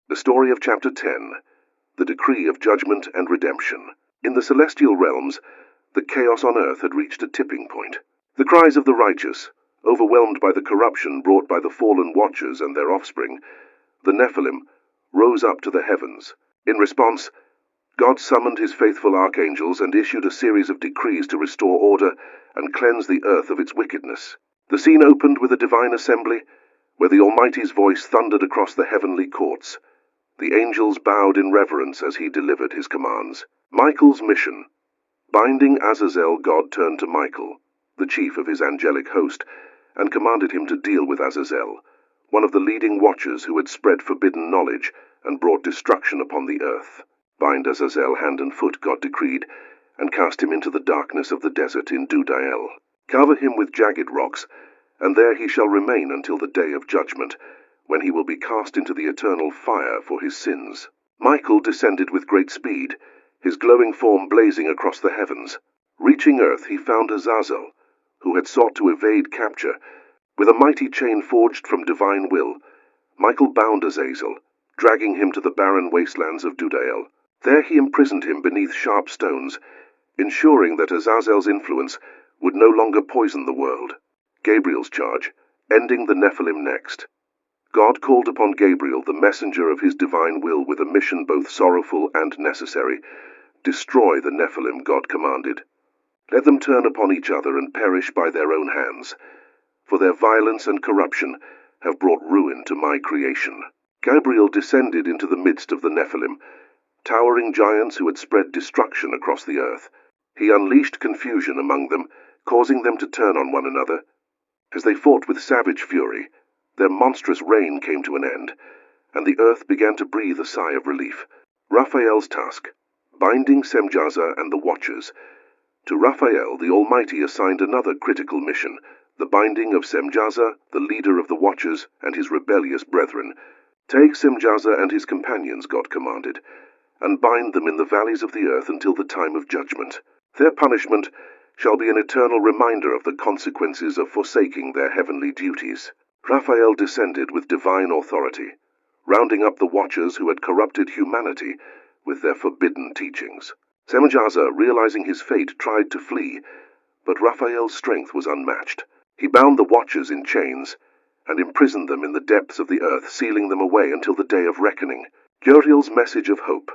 The story of Chapter 10, the decree of judgment and redemption. In the celestial realms, the chaos on earth had reached a tipping point. The cries of the righteous, overwhelmed by the corruption brought by the fallen watchers and their offspring, the Nephilim, rose up to the heavens. In response, God summoned his faithful archangels and issued a series of decrees to restore order and cleanse the earth of its wickedness. The scene opened with a divine assembly, where the Almighty's voice thundered across the heavenly courts. The angels bowed in reverence as he delivered his commands. Michael's mission. Binding Azazel, God turned to Michael, the chief of his angelic host, and commanded him to deal with Azazel, one of the leading watchers who had spread forbidden knowledge and brought destruction upon the earth. Bind Azazel hand and foot, God decreed, and cast him into the darkness of the desert in Dudael. Cover him with jagged rocks, and there he shall remain until the day of judgment, when he will be cast into the eternal fire for his sins. Michael descended with great speed, his glowing form blazing across the heavens. Reaching earth, he found Azazel, who had sought to evade capture. With a mighty chain forged from divine will, Michael bound Azazel, dragging him to the barren wastelands of Dudael. There he imprisoned him beneath sharp stones, ensuring that Azazel's influence would no longer poison the world. Gabriel's charge, ending the Nephilim next. God called upon Gabriel, the messenger of his divine will, with a mission both sorrowful and necessary. Destroy the Nephilim, God commanded. Let them turn upon each other and perish by their own hands, for their violence and corruption have brought ruin to my creation. Gabriel descended into the midst of the Nephilim, towering giants who had spread destruction across the earth. He unleashed confusion among them, causing them to turn on one another. As they fought with savage fury, their monstrous reign came to an end, and the earth began to breathe a sigh of relief. Raphael's task, binding Semjaza and the Watchers. To Raphael, the Almighty assigned another critical mission, the binding of Semjaza, the leader of the Watchers, and his rebellious brethren. Take Semjaza and his companions, God commanded, and bind them in the valleys of the earth until the time of judgment. Their punishment shall be an eternal reminder of the consequences of forsaking their heavenly duties. Raphael descended with divine authority, rounding up the Watchers who had corrupted humanity with their forbidden teachings. Semjaza, realizing his fate, tried to flee, but Raphael's strength was unmatched. He bound the Watchers in chains and imprisoned them in the depths of the earth, sealing them away until the day of reckoning. Uriel's message of hope.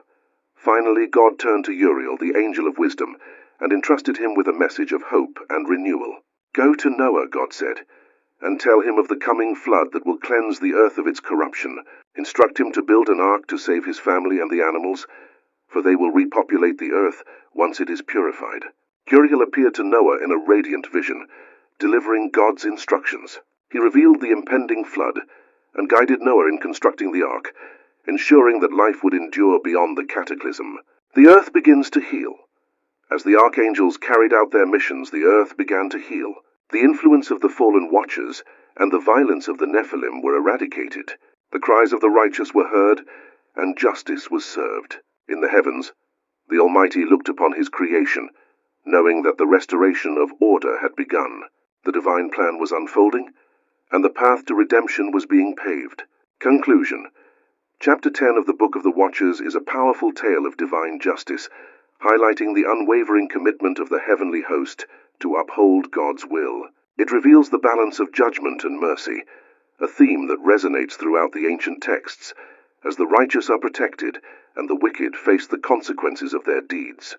Finally, God turned to Uriel, the angel of wisdom, and entrusted him with a message of hope and renewal. Go to Noah, God said, and tell him of the coming flood that will cleanse the earth of its corruption. Instruct him to build an ark to save his family and the animals, for they will repopulate the earth once it is purified. Uriel appeared to Noah in a radiant vision, delivering God's instructions. He revealed the impending flood and guided Noah in constructing the ark, ensuring that life would endure beyond the cataclysm. The earth begins to heal. As the archangels carried out their missions, the earth began to heal. The influence of the fallen Watchers and the violence of the Nephilim were eradicated. The cries of the righteous were heard, and justice was served. In the heavens, the Almighty looked upon his creation, knowing that the restoration of order had begun. The divine plan was unfolding, and the path to redemption was being paved. Conclusion. Chapter 10 of the Book of the Watchers is a powerful tale of divine justice, highlighting the unwavering commitment of the heavenly host to uphold God's will. It reveals the balance of judgment and mercy, a theme that resonates throughout the ancient texts, as the righteous are protected and the wicked face the consequences of their deeds.